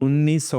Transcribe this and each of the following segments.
1900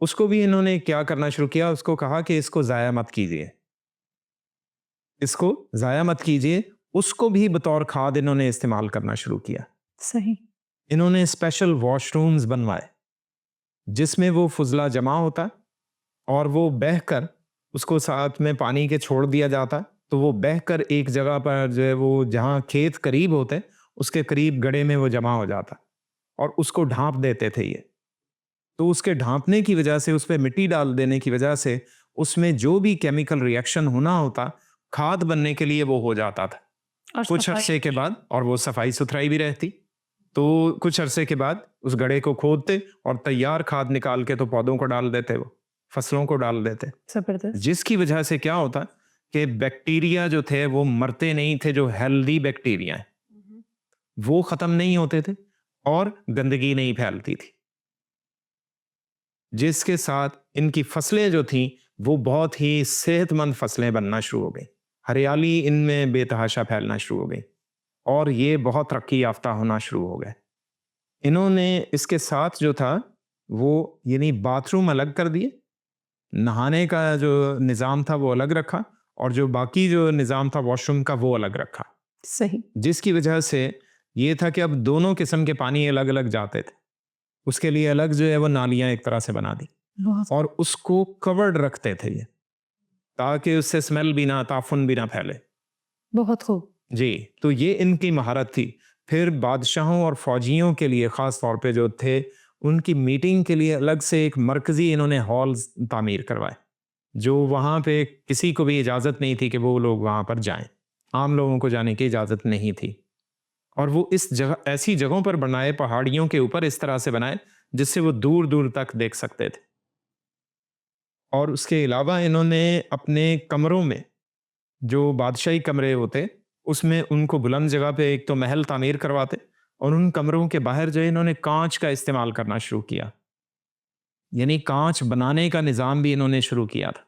اس کو بھی انہوں نے کیا کرنا شروع کیا, اس کو کہا کہ اس کو ضائع مت کیجیے, اس کو ضائع مت کیجیے. اس کو بھی بطور کھاد انہوں نے استعمال کرنا شروع کیا. صحیح. انہوں نے اسپیشل واش رومز بنوائے جس میں وہ فضلہ جمع ہوتا اور وہ بہہ کر اس کو ساتھ میں پانی کے چھوڑ دیا جاتا, تو وہ بہہ کر ایک جگہ پر جو ہے وہ جہاں کھیت قریب ہوتے اس کے قریب گڑھے میں وہ جمع ہو جاتا اور اس کو ڈھانپ دیتے تھے. یہ تو اس کے ڈھانپنے کی وجہ سے, اس پہ مٹی ڈال دینے کی وجہ سے اس میں جو بھی کیمیکل ریئیکشن ہونا ہوتا کھاد بننے کے لیے وہ ہو جاتا تھا اور کچھ عرصے کے بعد, اور وہ صفائی ستھرائی بھی رہتی. تو کچھ عرصے کے بعد اس گڑھے کو کھودتے اور تیار کھاد نکال کے تو پودوں کو ڈال دیتے, وہ فصلوں کو ڈال دیتے, زبردست. جس کی وجہ سے کیا ہوتا کہ بیکٹیریا جو تھے وہ مرتے نہیں تھے, جو ہیلدی بیکٹیریا ہیں وہ ختم نہیں ہوتے تھے اور گندگی نہیں پھیلتی تھی, جس کے ساتھ ان کی فصلیں جو تھیں وہ بہت ہی صحت مند فصلیں بننا شروع ہو گئی. ہریالی ان میں بے تحاشا پھیلنا شروع ہو گئی اور یہ بہت ترقی یافتہ ہونا شروع ہو گئے. انہوں نے اس کے ساتھ جو تھا وہ یعنی باتھ روم الگ کر دیے, نہانے کا جو نظام تھا وہ الگ رکھا, اور جو باقی جو نظام تھا واش روم کا وہ الگ رکھا. صحیح. جس کی وجہ سے یہ تھا کہ اب دونوں قسم کے پانی الگ الگ جاتے تھے. اس کے لیے الگ جو ہے وہ نالیاں ایک طرح سے بنا دی اور اس کو کورڈ رکھتے تھے یہ, تاکہ اس سے اسمیل بھی نہ, تعفن بھی نہ پھیلے. بہت خوب. جی, تو یہ ان کی مہارت تھی. پھر بادشاہوں اور فوجیوں کے لیے خاص طور پہ جو تھے ان کی میٹنگ کے لیے الگ سے ایک مرکزی انہوں نے ہالز تعمیر کروائے, جو وہاں پہ کسی کو بھی اجازت نہیں تھی کہ وہ لوگ وہاں پر جائیں, عام لوگوں کو جانے کی اجازت نہیں تھی. اور وہ اس جگہ ایسی جگہوں پر بنائے, پہاڑیوں کے اوپر اس طرح سے بنائے جس سے وہ دور دور تک دیکھ سکتے تھے. اور اس کے علاوہ انہوں نے اپنے کمروں میں, جو بادشاہی کمرے ہوتے اس میں ان کو بلند جگہ پہ ایک تو محل تعمیر کرواتے, اور ان کمروں کے باہر جو ہے انہوں نے کانچ کا استعمال کرنا شروع کیا, یعنی کانچ بنانے کا نظام بھی انہوں نے شروع کیا تھا.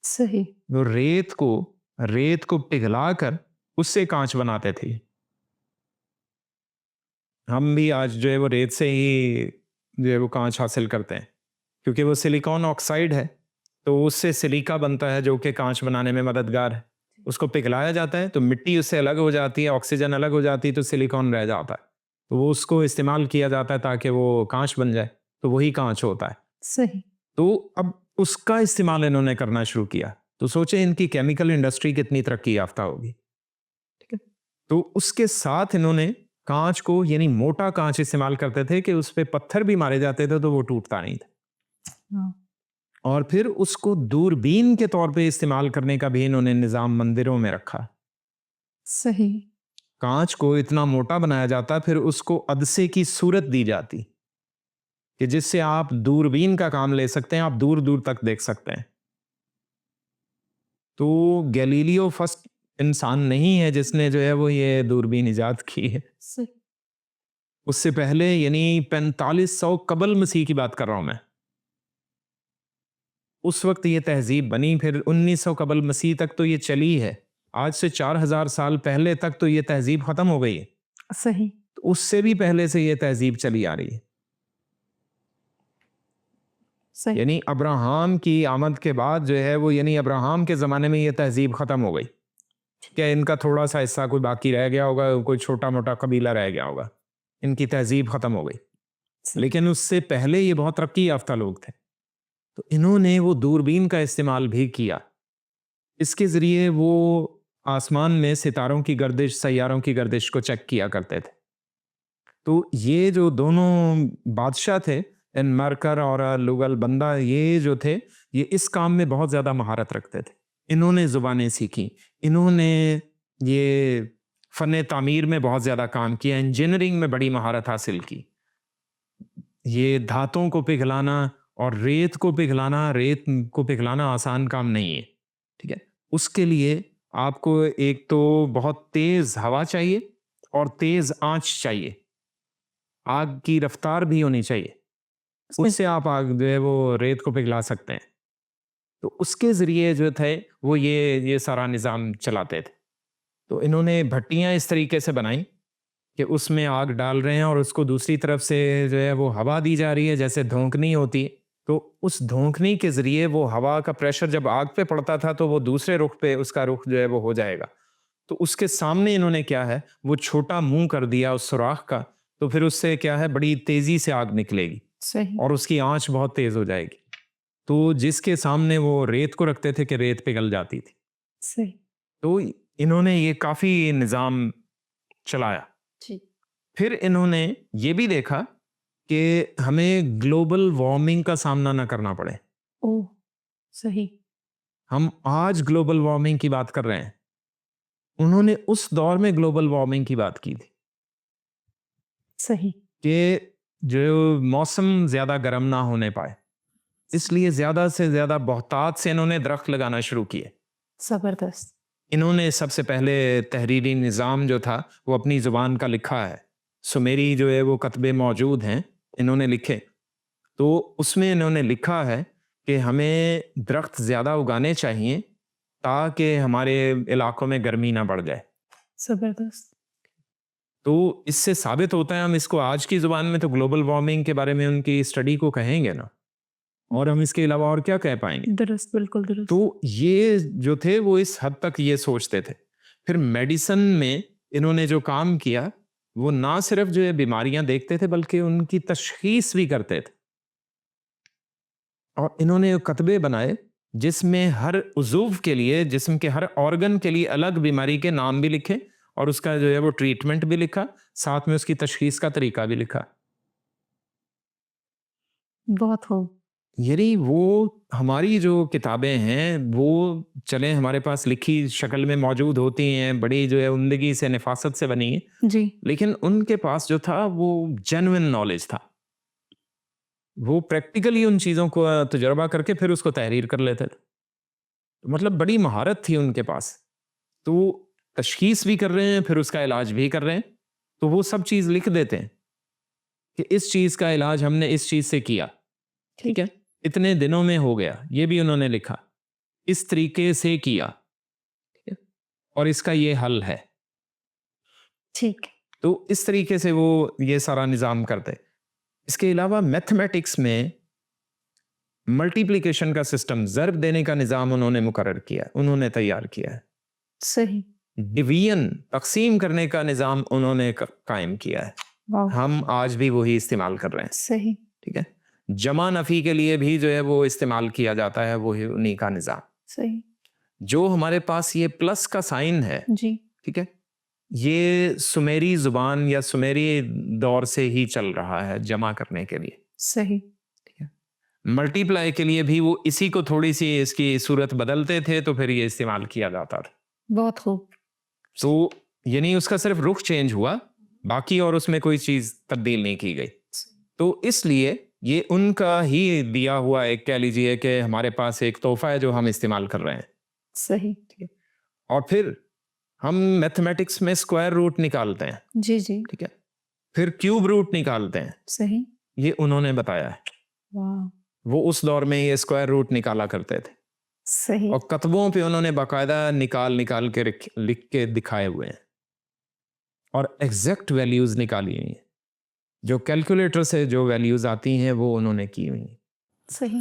صحیح. وہ ریت کو پگھلا کر اس سے کانچ بناتے تھے. ہم بھی آج جو ہے وہ ریت سے ہی جو ہے وہ کانچ حاصل کرتے ہیں, کیونکہ وہ سلیکون آکسائڈ ہے, تو اس سے سلیکا بنتا ہے جو کہ کانچ بنانے میں مددگار ہے. اس کو پگھلایا جاتا ہے تو مٹی اس سے الگ ہو جاتی ہے, آکسیجن الگ ہو جاتی ہے, تو سلیکون رہ جاتا ہے, تو وہ اس کو استعمال کیا جاتا ہے تاکہ وہ کانچ بن جائے, تو وہی کانچ ہوتا ہے. صحیح. تو اب اس کا استعمال انہوں نے کرنا شروع کیا, تو سوچیں ان کی کیمیکل انڈسٹری کتنی ترقی یافتہ ہوگی. ٹھیک ہے, تو اس کے ساتھ انہوں نے کانچ کو یعنی موٹا کانچ استعمال کرتے تھے کہ اس پہ پتھر بھی مارے جاتے تھے تو وہ ٹوٹتا نہیں تھا. اور پھر اس کو دوربین کے طور پہ استعمال کرنے کا بھی انہوں نے نظام مندروں میں رکھا. صحیح. کانچ کو اتنا موٹا بنایا جاتا, پھر اس کو عدسے کی صورت دی جاتی کہ جس سے آپ دوربین کا کام لے سکتے ہیں, آپ دور دور تک دیکھ سکتے ہیں. تو گیلیلیو فرسٹ انسان نہیں ہے جس نے جو ہے وہ یہ دوربین ایجاد کی ہے. اس سے پہلے یعنی 4500 قبل مسیح کی بات کر رہا ہوں میں, اس وقت یہ تہذیب بنی. پھر 1900 قبل مسیح تک تو یہ چلی ہے, آج سے 4000 سال پہلے تک تو یہ تہذیب ختم ہو گئی ہے. صحیح. اس سے بھی پہلے سے یہ تہذیب چلی آ رہی ہے. صحیح. یعنی ابراہم کی آمد کے بعد جو ہے وہ یعنی ابراہم کے زمانے میں یہ تہذیب ختم ہو گئی. کیا ان کا تھوڑا سا حصہ کوئی باقی رہ گیا ہوگا, کوئی چھوٹا موٹا قبیلہ رہ گیا ہوگا, ان کی تہذیب ختم ہو گئی. لیکن اس سے پہلے یہ بہت ترقی یافتہ لوگ تھے, تو انہوں نے وہ دوربین کا استعمال بھی کیا. اس کے ذریعے وہ آسمان میں ستاروں کی گردش, سیاروں کی گردش کو چیک کیا کرتے تھے. تو یہ جو دونوں بادشاہ تھے, ان مرکر اور لوگل بندہ, یہ جو تھے یہ اس کام میں بہت زیادہ مہارت رکھتے تھے. انہوں نے زبانیں سیکھی, انہوں نے یہ فن تعمیر میں بہت زیادہ کام کیا, انجینئرنگ میں بڑی مہارت حاصل کی. یہ دھاتوں کو پگھلانا اور ریت کو پگھلانا آسان کام نہیں ہے. ٹھیک ہے, اس کے لیے آپ کو ایک تو بہت تیز ہوا چاہیے اور تیز آنچ چاہیے, آگ کی رفتار بھی ہونی چاہیے, اس سے آپ آگ جو ہے وہ ریت کو پگھلا سکتے ہیں. تو اس کے ذریعے جو تھے وہ یہ سارا نظام چلاتے تھے. تو انہوں نے بھٹیاں اس طریقے سے بنائیں کہ اس میں آگ ڈال رہے ہیں اور اس کو دوسری طرف سے جو ہے وہ ہوا دی جا رہی ہے, جیسے دھونکنی ہوتی ہے, تو اس دھونکنی کے ذریعے وہ ہوا کا پریشر جب آگ پہ پڑتا تھا تو وہ دوسرے رخ پہ اس کا رخ جو ہے وہ ہو جائے گا. تو اس کے سامنے انہوں نے کیا ہے وہ چھوٹا منہ کر دیا اس سوراخ کا, تو پھر اس سے کیا ہے بڑی تیزی سے آگ نکلے گی صحیح اور اس کی آنچ بہت تیز ہو جائے گی. تو جس کے سامنے وہ ریت کو رکھتے تھے کہ ریت پگھل جاتی تھی. صحیح تو انہوں نے یہ کافی نظام چلایا. جی پھر انہوں نے یہ بھی دیکھا کہ ہمیں گلوبل وارمنگ کا سامنا نہ کرنا پڑے. اوہ صحیح ہم آج گلوبل وارمنگ کی بات کر رہے ہیں, انہوں نے اس دور میں گلوبل وارمنگ کی بات کی تھی صحیح کہ جو موسم زیادہ گرم نہ ہونے پائے, اس لیے زیادہ سے زیادہ بہتات سے انہوں نے درخت لگانا شروع کیے. زبردست انہوں نے سب سے پہلے تحریری نظام جو تھا وہ اپنی زبان کا لکھا ہے. سمیری جو ہے وہ کتبے موجود ہیں, انہوں نے لکھے. تو اس میں انہوں نے لکھا ہے کہ ہمیں درخت زیادہ اگانے چاہیے تاکہ ہمارے علاقوں میں گرمی نہ بڑھ جائے. زبردست تو اس سے ثابت ہوتا ہے, ہم اس کو آج کی زبان میں تو گلوبل وارمنگ کے بارے میں ان کی اسٹڈی کو کہیں گے نا, اور ہم اس کے علاوہ اور کیا کہہ پائیں گے. درست بالکل درست تو یہ جو تھے وہ اس حد تک یہ سوچتے تھے. پھر میڈیسن میں انہوں نے جو کام کیا وہ نہ صرف جو ہے بیماریاں دیکھتے تھے بلکہ ان کی تشخیص بھی کرتے تھے. اور انہوں نے کتبے بنائے جس میں ہر عضو کے لیے, جسم کے ہر آرگن کے لیے الگ بیماری کے نام بھی لکھے اور اس کا جو ہے وہ ٹریٹمنٹ بھی لکھا, ساتھ میں اس کی تشخیص کا طریقہ بھی لکھا. بہت خوب یعنی وہ ہماری جو کتابیں ہیں وہ چلیں ہمارے پاس لکھی شکل میں موجود ہوتی ہیں, بڑی جو ہے عمدگی سے نفاست سے بنی ہیں, جی لیکن ان کے پاس جو تھا وہ جینوئن نالج تھا. وہ پریکٹیکلی ان چیزوں کو تجربہ کر کے پھر اس کو تحریر کر لیتے تھے. مطلب بڑی مہارت تھی ان کے پاس. تو تشخیص بھی کر رہے ہیں پھر اس کا علاج بھی کر رہے ہیں, تو وہ سب چیز لکھ دیتے ہیں کہ اس چیز کا علاج ہم نے اس چیز سے کیا, ٹھیک ہے, اتنے دنوں میں ہو گیا. یہ بھی انہوں نے لکھا اس طریقے سے کیا اور اس کا یہ حل ہے. ٹھیک تو اس طریقے سے وہ یہ سارا نظام کرتے. اس کے علاوہ میتھمیٹکس میں ملٹیپلیکیشن کا سسٹم, ضرب دینے کا نظام انہوں نے مقرر کیا, انہوں نے تیار کیا ہے. صحیح ڈویژن تقسیم کرنے کا نظام انہوں نے قائم کیا ہے. واو ہم آج بھی وہی استعمال کر رہے ہیں, صحیح ٹھیک ہے. جمع نفی کے لیے بھی جو ہے وہ استعمال کیا جاتا ہے وہی انہی کا نظام. صحیح جو ہمارے پاس یہ پلس کا سائن ہے, جی ٹھیک ہے, یہ سمیری زبان یا سمیری دور سے ہی چل رہا ہے جمع کرنے کے لیے. صحیح ملٹی پلائی کے لیے بھی وہ اسی کو تھوڑی سی اس کی صورت بدلتے تھے تو پھر یہ استعمال کیا جاتا تھا. بہت خوب تو یعنی اس کا صرف رخ چینج ہوا, باقی اور اس میں کوئی چیز تبدیل نہیں کی گئی. تو اس لیے یہ ان کا ہی دیا ہوا ایک کہہ لیجیے کہ ہمارے پاس ایک تحفہ ہے جو ہم استعمال کر رہے ہیں. صحیح اور پھر ہم میتھمیٹکس میں اسکوائر روٹ نکالتے ہیں, جی جی ٹھیک ہے, پھر کیوب روٹ نکالتے ہیں. صحیح یہ انہوں نے بتایا ہے. واو وہ اس دور میں یہ اسکوائر روٹ نکالا کرتے تھے صحیح اور کتبوں پہ انہوں نے باقاعدہ نکال کے لکھ کے دکھائے ہوئے ہیں اور ایگزیکٹ ویلیوز نکالی ہوئی ہیں. جو کیلکولیٹر سے جو ویلیوز آتی ہیں وہ انہوں نے کی ہوئی ہیں. صحیح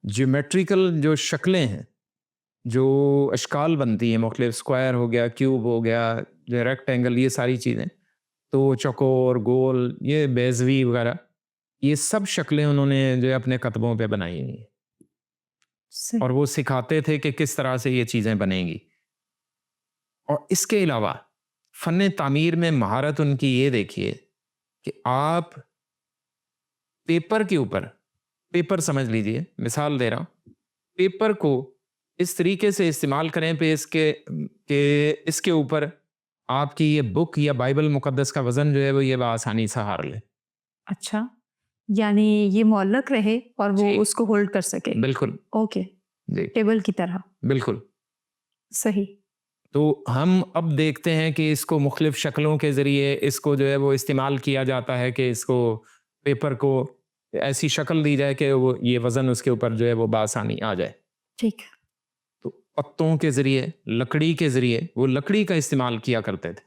جیومیٹریکل جو شکلیں ہیں, جو اشکال بنتی ہیں مختلف, اسکوائر ہو گیا, کیوب ہو گیا, جو ریکٹینگل, یہ ساری چیزیں, تو چوکور, گول, یہ بیزوی وغیرہ, یہ سب شکلیں انہوں نے جو ہے اپنے کتبوں پہ بنائی ہوئی ہیں صحیح اور وہ سکھاتے تھے کہ کس طرح سے یہ چیزیں بنیں گی. اور اس کے علاوہ فن تعمیر میں مہارت ان کی یہ دیکھیے کہ آپ پیپر کے اوپر, پیپر سمجھ لیجئے, مثال دے رہا ہوں, پیپر کو اس طریقے سے استعمال کریں پہ اس کے اوپر آپ کی یہ بک یا بائبل مقدس کا وزن جو ہے وہ یہ بآسانی سہار لے. اچھا, یعنی یہ معلق رہے اور وہ جی. اس کو ہولڈ کر سکے. بالکل اوکے, جی, ٹیبل کی طرح. بالکل. صحیح تو ہم اب دیکھتے ہیں کہ اس کو مختلف شکلوں کے ذریعے اس کو جو ہے وہ استعمال کیا جاتا ہے کہ اس کو پیپر کو ایسی شکل دی جائے کہ وہ یہ وزن اس کے اوپر جو ہے وہ بآسانی آ جائے. ٹھیک تو پتوں کے ذریعے, لکڑی کے ذریعے, وہ لکڑی کا استعمال کیا کرتے تھے,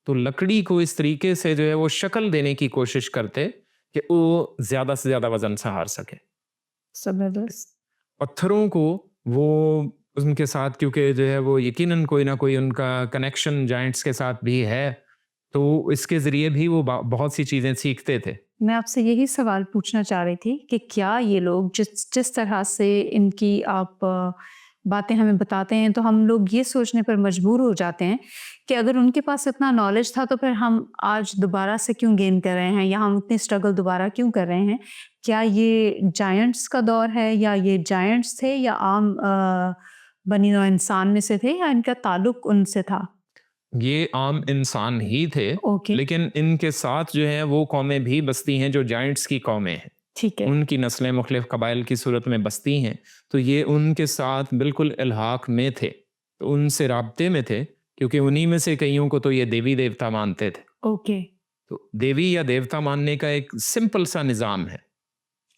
تو لکڑی کو اس طریقے سے جو ہے وہ شکل دینے کی کوشش کرتے کہ وہ زیادہ سے زیادہ وزن سہار سکے. زبردست. پتھروں کو وہ ان کے ساتھ کیونکہ جو ہے وہ یقیناً کوئی نہ کوئی ان کا کنیکشن جائنٹس کے ساتھ بھی ہے، تو اس کے ذریعے بھی وہ بہت سی چیزیں سیکھتے تھے. میں آپ سے یہی سوال پوچھنا چاہ رہی تھی کہ کیا یہ لوگ جس طرح سے ان کی آپ باتیں ہمیں بتاتے ہیں تو ہم لوگ یہ سوچنے پر مجبور ہو جاتے ہیں کہ اگر ان کے پاس اتنا نالج تھا تو پھر ہم آج دوبارہ سے کیوں گین کر رہے ہیں یا ہم اتنی اسٹرگل دوبارہ کیوں کر رہے ہیں؟ کیا یہ جائنٹس کا دور ہے یا یہ جائنٹس تھے یا عام بنی نوع انسان میں سے تھے یا ان کا تعلق ان سے تھا؟ یہ عام انسان ہی تھے، اوکے، لیکن ان کے ساتھ جو ہیں وہ قومیں بھی بستی ہیں جو جائنٹس کی قومیں ہیں. ٹھیک ہے، ان کی نسلیں مختلف قبائل کی صورت میں بستی ہیں، تو یہ ان کے ساتھ بالکل الحاق میں تھے، تو ان سے رابطے میں تھے، کیونکہ انہی میں سے کئیوں کو تو یہ دیوی دیوتا مانتے تھے. اوکے، تو دیوی یا دیوتا ماننے کا ایک سمپل سا نظام ہے،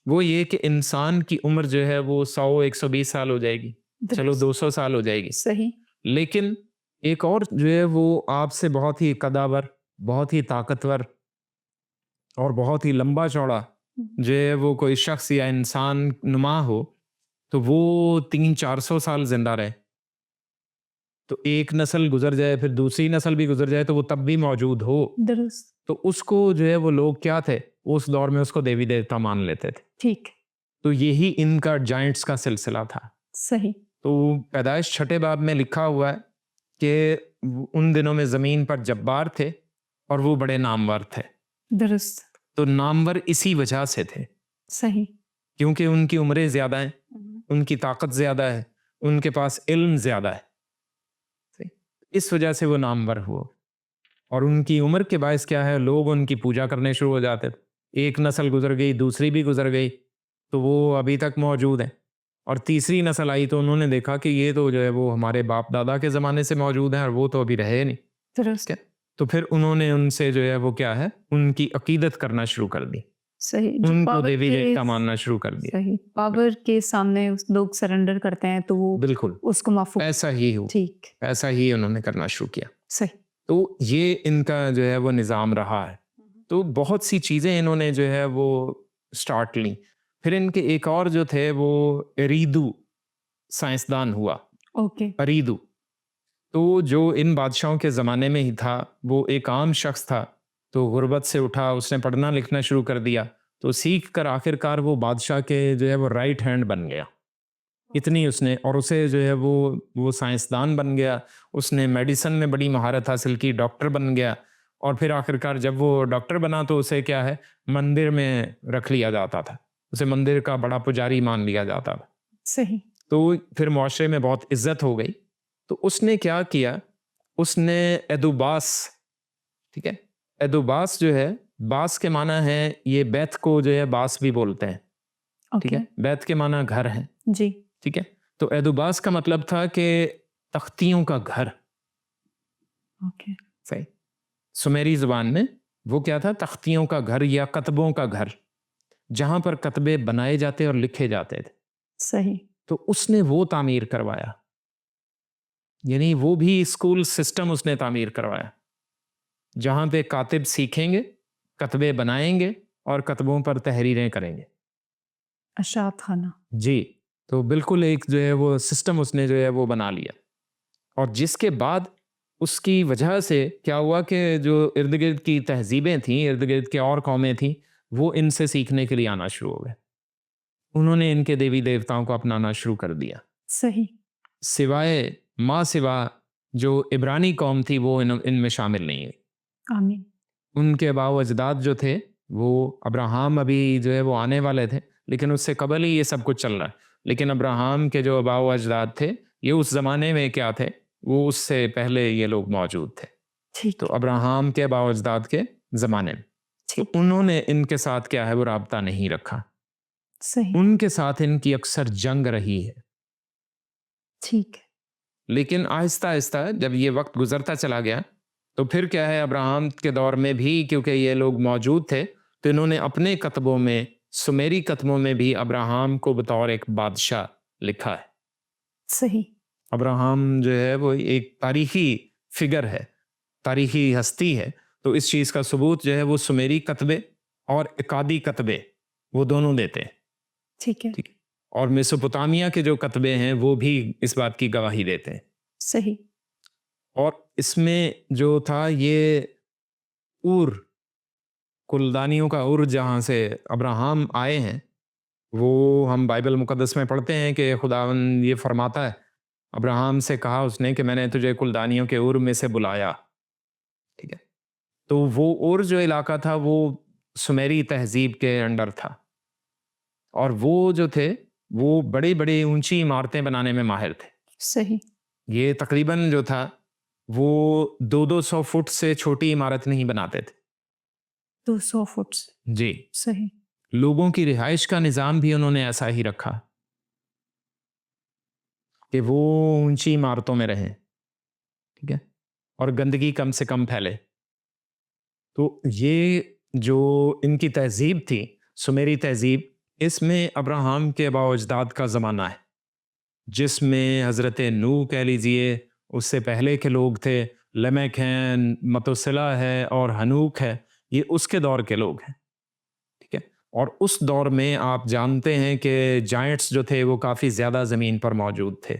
وہ یہ کہ انسان کی عمر جو ہے وہ 100-120 سال ہو جائے گی، چلو 200 سال ہو جائے گی، صحیح، لیکن ایک اور جو ہے وہ آپ سے بہت ہی قداور، بہت ہی طاقتور اور بہت ہی لمبا چوڑا جو ہے وہ کوئی شخص یا انسان نما ہو، تو وہ 300-400 سال زندہ رہے. تو ایک نسل گزر جائے پھر دوسری نسل بھی گزر جائے تو وہ تب بھی موجود ہو، درست، تو اس کو جو ہے وہ لوگ کیا تھے اس دور میں اس کو دیوی دیوتا مان لیتے تھے. ٹھیک، تو یہی ان کا جائنٹس کا سلسلہ تھا. صحیح، تو پیدائش 6 باب میں لکھا ہوا ہے کہ ان دنوں میں زمین پر جبار تھے اور وہ بڑے نامور تھے. درست، تو نامور اسی وجہ سے تھے صحیح، کیونکہ ان کی عمریں زیادہ ہیں، ان کی طاقت زیادہ ہے، ان کے پاس علم زیادہ ہے، اس وجہ سے وہ نامور ہوا. اور ان کی عمر کے باعث کیا ہے، لوگ ان کی پوجا کرنے شروع ہو جاتے تھے. ایک نسل گزر گئی، دوسری بھی گزر گئی، تو وہ ابھی تک موجود ہیں. اور تیسری نسل آئی تو انہوں نے دیکھا کہ یہ تو جو ہے وہ ہمارے باپ دادا کے زمانے سے موجود ہیں اور وہ تو ابھی رہے نہیں. درست، تو پھر انہوں نے ان سے جو ہے وہ کیا ہے ان کی عقیدت کرنا شروع کر دی، صحیح، ان کو دیوی دیوتا ماننا شروع کر دیا. صحیح، پاور کے سامنے لوگ سرنڈر کرتے ہیں تو وہ بالکل اس کو معفو، ایسا ہی ہو، ٹھیک، ایسا ہی انہوں نے کرنا شروع کیا. صحیح، تو یہ ان کا جو ہے وہ نظام رہا ہے. تو بہت سی چیزیں انہوں نے جو ہے وہ سٹارٹ لیں. پھر ان کے ایک اور جو تھے وہ اریدو سائنسدان ہوا. اوکے، اریدو تو جو ان بادشاہوں کے زمانے میں ہی تھا، وہ ایک عام شخص تھا، تو غربت سے اٹھا، اس نے پڑھنا لکھنا شروع کر دیا، تو سیکھ کر آخر کار وہ بادشاہ کے جو ہے وہ رائٹ ہینڈ بن گیا. اتنی اس نے، اور اسے جو ہے وہ سائنسدان بن گیا، اس نے میڈیسن میں بڑی مہارت حاصل کی، ڈاکٹر بن گیا. اور پھر آخر کار جب وہ ڈاکٹر بنا تو اسے کیا ہے مندر میں رکھ لیا جاتا تھا، اسے مندر کا بڑا پجاری مان لیا جاتا تھا. صحیح، تو پھر معاشرے میں بہت عزت ہو گئی. تو اس نے کیا کیا، اس نے ایدوباس، ٹھیک ہے، ایدوباس جو ہے، باس کے معنی ہے، یہ بیت کو جو ہے باس بھی بولتے ہیں، ٹھیک ہے، اوکے، بیت کے معنی گھر ہے، جی، ٹھیک ہے. تو ایدوباس کا مطلب تھا کہ تختیوں کا گھر. اوکے، صحیح، سمیری زبان میں وہ کیا تھا، تختیوں کا گھر یا کتبوں کا گھر، جہاں پر کتبے بنائے جاتے اور لکھے جاتے تھے. صحیح، تو اس نے وہ تعمیر کروایا، یعنی وہ بھی اسکول سسٹم اس نے تعمیر کروایا جہاں پہ کاتب سیکھیں گے، کتبے بنائیں گے اور کتبوں پر تحریریں کریں گے. اشاعت خانہ، جی، تو بالکل ایک جو ہے وہ سسٹم اس نے جو ہے وہ بنا لیا. اور جس کے بعد اس کی وجہ سے کیا ہوا کہ جو ارد گرد کی تہذیبیں تھیں، ارد گرد کے اور قومیں تھیں، وہ ان سے سیکھنے کے لیے آنا شروع ہو گئے. انہوں نے ان کے دیوی دیوتاؤں کو اپنانا شروع کر دیا، صحیح، سوائے ماں سوا جو عبرانی قوم تھی وہ ان میں شامل نہیں ہے. آمین، ان کے آباء و اجداد جو تھے وہ ابراہم ابھی جو ہے وہ آنے والے تھے، لیکن اس سے قبل ہی یہ سب کچھ چل رہا ہے. لیکن ابراہم کے جو آباء و اجداد تھے یہ اس زمانے میں کیا تھے، وہ اس سے پہلے یہ لوگ موجود تھے. ٹھیک، تو ابراہم کے آباء و اجداد کے زمانے میں تو ٹھیک، انہوں نے ان کے ساتھ کیا ہے وہ رابطہ نہیں رکھا. صحیح، ان کے ساتھ ان کی اکثر جنگ رہی ہے. ٹھیک، لیکن آہستہ آہستہ جب یہ وقت گزرتا چلا گیا تو پھر کیا ہے، ابراہم کے دور میں بھی کیونکہ یہ لوگ موجود تھے تو انہوں نے اپنے کتبوں میں، سمیری کتبوں میں بھی ابراہم کو بطور ایک بادشاہ لکھا ہے. صحیح، ابراہم جو ہے وہ ایک تاریخی فگر ہے، تاریخی ہستی ہے. تو اس چیز کا ثبوت جو ہے وہ سمیری کتبے اور اکادی کتبے وہ دونوں دیتے ہیں. ٹھیک ہے، ٹھیک ہے، اور میسوپوٹامیہ کے جو کتبے ہیں وہ بھی اس بات کی گواہی دیتے ہیں. صحیح. اور اس میں جو تھا یہ اور کلدانیوں کا اور جہاں سے ابراہم آئے ہیں، وہ ہم بائبل مقدس میں پڑھتے ہیں کہ خداوند یہ فرماتا ہے، ابراہم سے کہا اس نے کہ میں نے تجھے کلدانیوں کے اور میں سے بلایا. ٹھیک ہے. تو وہ اور جو علاقہ تھا وہ سمیری تہذیب کے انڈر تھا، اور وہ جو تھے وہ بڑی بڑی اونچی عمارتیں بنانے میں ماہر تھے. صحیح. یہ تقریباً جو تھا وہ 200 فٹ سے چھوٹی عمارت نہیں بناتے تھے. 200 فٹ. جی. صحیح. لوگوں کی رہائش کا نظام بھی انہوں نے ایسا ہی رکھا کہ وہ اونچی عمارتوں میں رہیں. ٹھیک ہے. اور گندگی کم سے کم پھیلے. تو یہ جو ان کی تہذیب تھی، سمیری تہذیب، اس میں ابراہم کے آباء و اجداد کا زمانہ ہے، جس میں حضرت نوح کہہ لیجئے، اس سے پہلے کے لوگ تھے، لمک ہیں، متوسلہ ہے اور ہنوک ہے، یہ اس کے دور کے لوگ ہیں. ٹھیک ہے. اور اس دور میں آپ جانتے ہیں کہ جائنٹس جو تھے وہ کافی زیادہ زمین پر موجود تھے.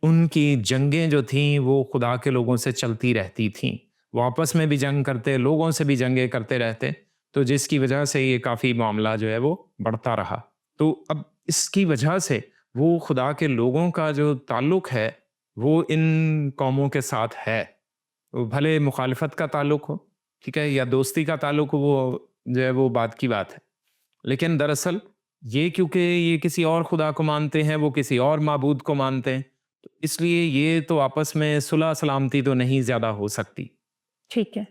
ان کی جنگیں جو تھیں وہ خدا کے لوگوں سے چلتی رہتی تھیں، وہ آپس میں بھی جنگ کرتے، لوگوں سے بھی جنگیں کرتے رہتے، تو جس کی وجہ سے یہ کافی معاملہ جو ہے وہ بڑھتا رہا. تو اب اس کی وجہ سے وہ خدا کے لوگوں کا جو تعلق ہے وہ ان قوموں کے ساتھ ہے، بھلے مخالفت کا تعلق ہو، ٹھیک ہے، یا دوستی کا تعلق ہو، وہ جو ہے وہ بات کی بات ہے. لیکن دراصل یہ کیونکہ یہ کسی اور خدا کو مانتے ہیں، وہ کسی اور معبود کو مانتے ہیں، تو اس لیے یہ تو آپس میں صلح سلامتی تو نہیں زیادہ ہو سکتی. ٹھیک ہے.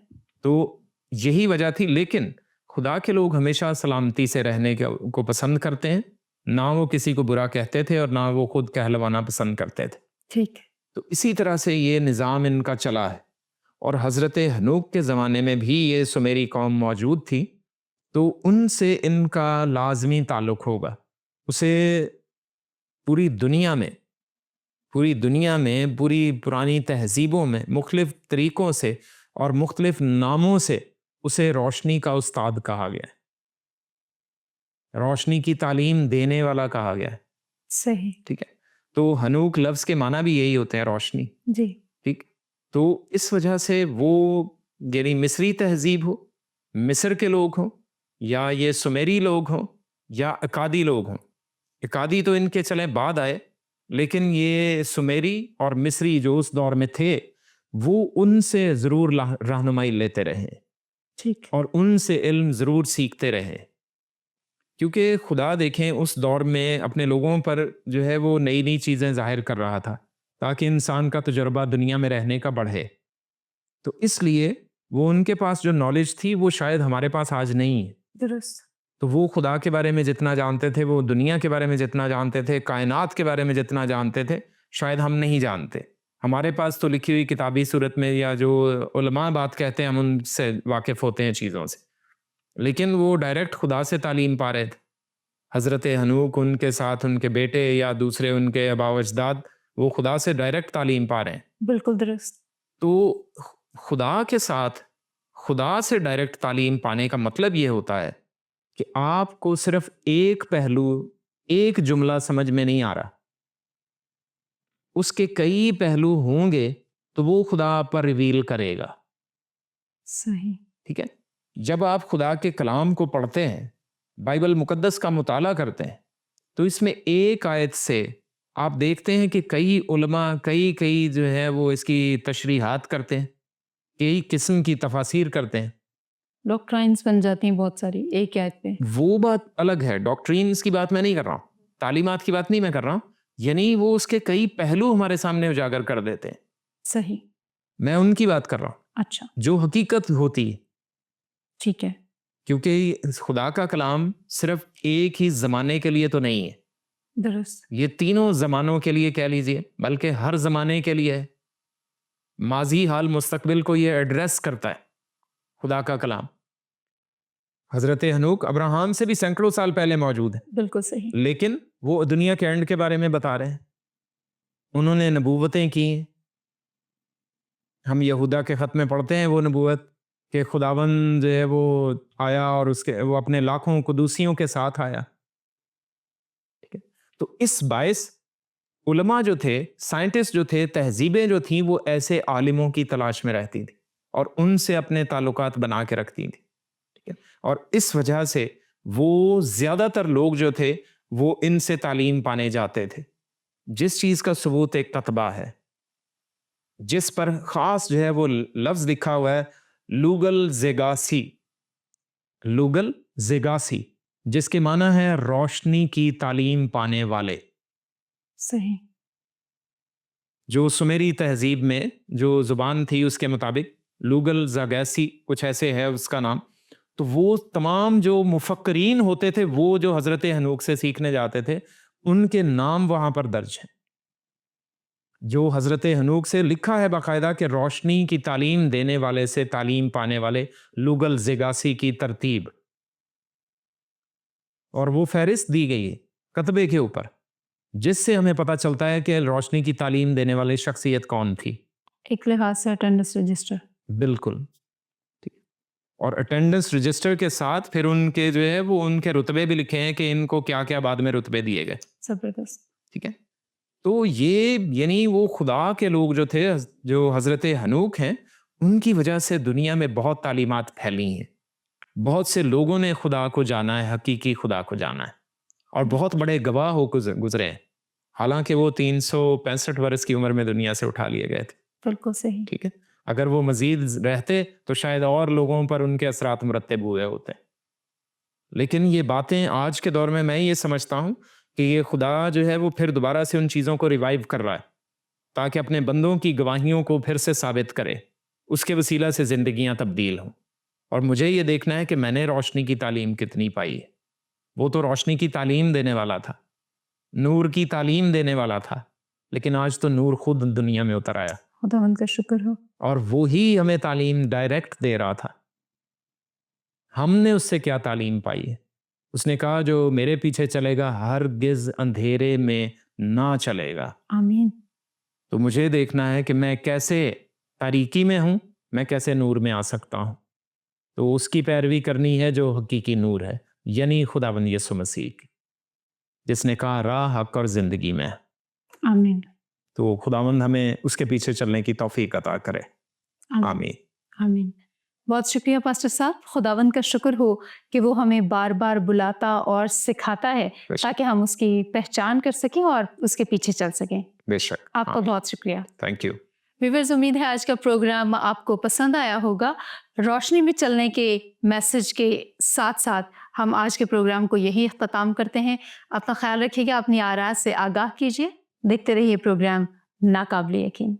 تو یہی وجہ تھی. لیکن خدا کے لوگ ہمیشہ سلامتی سے رہنے کو پسند کرتے ہیں، نہ وہ کسی کو برا کہتے تھے اور نہ وہ خود کہلوانا پسند کرتے تھے. ٹھیک ہے. تو اسی طرح سے یہ نظام ان کا چلا ہے. اور حضرت ہنوک کے زمانے میں بھی یہ سمیری قوم موجود تھی، تو ان سے ان کا لازمی تعلق ہوگا. اسے پوری دنیا میں پوری پرانی تہذیبوں میں مختلف طریقوں سے اور مختلف ناموں سے اسے روشنی کا استاد کہا گیا ہے، روشنی کی تعلیم دینے والا کہا گیا ہے. صحیح. ٹھیک ہے. تو ہنوک لفظ کے معنی بھی یہی ہوتے ہیں، روشنی. جی. ٹھیک. تو اس وجہ سے وہ یعنی مصری تہذیب ہو، مصر کے لوگ ہوں، یا یہ سمیری لوگ ہوں، یا اکادی لوگ ہوں. اکادی تو ان کے چلیں بعد آئے، لیکن یہ سمیری اور مصری جو اس دور میں تھے وہ ان سے ضرور رہنمائی لیتے رہے، ٹھیک. اور ان سے علم ضرور سیکھتے رہے. کیونکہ خدا دیکھیں اس دور میں اپنے لوگوں پر جو ہے وہ نئی نئی چیزیں ظاہر کر رہا تھا تاکہ انسان کا تجربہ دنیا میں رہنے کا بڑھے. تو اس لیے وہ ان کے پاس جو نالج تھی وہ شاید ہمارے پاس آج نہیں ہے. درست. تو وہ خدا کے بارے میں جتنا جانتے تھے، وہ دنیا کے بارے میں جتنا جانتے تھے، کائنات کے بارے میں جتنا جانتے تھے، شاید ہم نہیں جانتے. ہمارے پاس تو لکھی ہوئی کتابی صورت میں یا جو علماء بات کہتے ہیں ہم ان سے واقف ہوتے ہیں چیزوں سے، لیکن وہ ڈائریکٹ خدا سے تعلیم پا رہے تھے. حضرت ہنوک، ان کے ساتھ ان کے بیٹے یا دوسرے ان کے آباء و اجداد، وہ خدا سے ڈائریکٹ تعلیم پا رہے ہیں. بالکل درست. تو خدا کے ساتھ خدا سے ڈائریکٹ تعلیم پانے کا مطلب یہ ہوتا ہے کہ آپ کو صرف ایک پہلو، ایک جملہ سمجھ میں نہیں آ رہا، اس کے کئی پہلو ہوں گے تو وہ خدا آپ پر ریویل کرے گا. صحیح. ٹھیک ہے. جب آپ خدا کے کلام کو پڑھتے ہیں، بائبل مقدس کا مطالعہ کرتے ہیں، تو اس میں ایک آیت سے آپ دیکھتے ہیں کہ کئی علماء کئی جو ہے وہ اس کی تشریحات کرتے ہیں، کئی قسم کی تفاسیر کرتے ہیں. ڈاکٹرائنز بن جاتی ہیں بہت ساری ایک آیت پہ. وہ بات الگ ہے، ڈاکٹرینز کی بات میں نہیں کر رہا ہوں، تعلیمات کی بات نہیں میں کر رہا ہوں، یعنی وہ اس کے کئی پہلو ہمارے سامنے اجاگر کر دیتے ہیں. صحیح. میں ان کی بات کر رہا ہوں. اچھا. جو حقیقت ہوتی ہے. ٹھیک ہے. کیونکہ خدا کا کلام صرف ایک ہی زمانے کے لیے تو نہیں ہے، درست. یہ تینوں زمانوں کے لیے کہہ لیجئے، بلکہ ہر زمانے کے لیے ہے. ماضی، حال، مستقبل کو یہ ایڈریس کرتا ہے خدا کا کلام. حضرت ہنوک ابراہم سے بھی سینکڑوں سال پہلے موجود ہے. بالکل صحیح. لیکن وہ دنیا کے اینڈ کے بارے میں بتا رہے ہیں. انہوں نے نبوتیں کی. ہم یہودا کے خط میں پڑھتے ہیں وہ نبوت کہ خداوند جو ہے وہ آیا اور وہ اپنے لاکھوں قدوسیوں کے ساتھ آیا. ٹھیک ہے. تو اس باعث علماء جو تھے، سائنٹسٹ جو تھے، تہذیبیں جو تھیں، وہ ایسے عالموں کی تلاش میں رہتی تھیں اور ان سے اپنے تعلقات بنا کے رکھتی تھیں، ٹھیک ہے؟ اور اس وجہ سے وہ زیادہ تر لوگ جو تھے وہ ان سے تعلیم پانے جاتے تھے، جس چیز کا ثبوت ایک کتبہ ہے جس پر خاص جو ہے وہ لفظ لکھا ہوا ہے لوگل زیگاسی، لوگل زیگاسی، جس کے معنی ہے روشنی کی تعلیم پانے والے۔ صحیح۔ جو سمیری تہذیب میں جو زبان تھی اس کے مطابق لوگل زاگیسی کچھ ایسے ہے اس کا نام، تو وہ تمام جو مفکرین ہوتے تھے وہ جو حضرت ہنوک سے سیکھنے جاتے تھے ان کے نام وہاں پر درج ہیں، جو حضرت ہنوک سے لکھا ہے باقاعدہ کہ روشنی کی تعلیم دینے والے سے تعلیم پانے والے، لوگل زیگاسی کی ترتیب، اور وہ فہرست دی گئی ہے کتبے کے اوپر، جس سے ہمیں پتہ چلتا ہے کہ روشنی کی تعلیم دینے والی شخصیت کون تھی۔ ایک لحاظ سے اٹینڈنس رجسٹر۔ بالکل ٹھیک۔ اور اٹینڈنس رجسٹر کے ساتھ پھر ان کے جو ہے وہ ان کے رتبے بھی لکھے ہیں کہ ان کو کیا کیا بعد میں رتبے دیے گئے۔ زبردست۔ ٹھیک ہے، تو یہ یعنی وہ خدا کے لوگ جو تھے، جو حضرت ہنوک ہیں، ان کی وجہ سے دنیا میں بہت تعلیمات پھیلی ہیں، بہت سے لوگوں نے خدا کو جانا ہے، حقیقی خدا کو جانا ہے، اور بہت بڑے گواہ ہو گزرے ہیں، حالانکہ وہ 365 برس کی عمر میں دنیا سے اٹھا لیے گئے تھے۔ بالکل صحیح۔ ٹھیک ہے، اگر وہ مزید رہتے تو شاید اور لوگوں پر ان کے اثرات مرتب ہوئے ہوتے، لیکن یہ باتیں آج کے دور میں یہ سمجھتا ہوں کہ یہ خدا جو ہے وہ پھر دوبارہ سے ان چیزوں کو ریوائیو کر رہا ہے تاکہ اپنے بندوں کی گواہیوں کو پھر سے ثابت کرے، اس کے وسیلہ سے زندگیاں تبدیل ہوں۔ اور مجھے یہ دیکھنا ہے کہ میں نے روشنی کی تعلیم کتنی پائی ہے۔ وہ تو روشنی کی تعلیم دینے والا تھا، نور کی تعلیم دینے والا تھا، لیکن آج تو نور خود دنیا میں اتر آیا، خداوند کا شکر ہو۔ اور وہی ہمیں تعلیم ڈائریکٹ دے رہا تھا۔ ہم نے اس سے کیا تعلیم پائی ہے؟ اس نے کہا جو میرے پیچھے چلے گا ہرگز اندھیرے میں نہ چلے گا۔ آمین۔ تو مجھے دیکھنا ہے کہ میں کیسے تاریکی میں ہوں، میں کیسے نور میں آ سکتا ہوں۔ تو اس کی پیروی کرنی ہے جو حقیقی نور ہے، یعنی خداوند یسوع مسیح کی، جس نے کہا راہ، حق اور زندگی میں۔ آمین۔ تو خداوند ہمیں اس کے پیچھے چلنے کی توفیق عطا کرے۔ آمین۔ آمین۔ بہت شکریہ پاسٹر صاحب، خداوند کا شکر ہو کہ وہ ہمیں بار بار بلاتا اور سکھاتا ہے تاکہ ہم اس کی پہچان کر سکیں اور اس کے پیچھے چل سکیں۔ بے شک۔ آپ کا بہت شکریہ۔ Thank you. ویورز، امید ہے آج کا پروگرام آپ کو پسند آیا ہوگا۔ روشنی میں چلنے کے میسج کے ساتھ ساتھ ہم آج کے پروگرام کو یہی اختتام کرتے ہیں۔ اپنا خیال رکھیے گا، اپنی آراء سے آگاہ کیجیے، دیکھتے رہیے پروگرام ناقابل یقین۔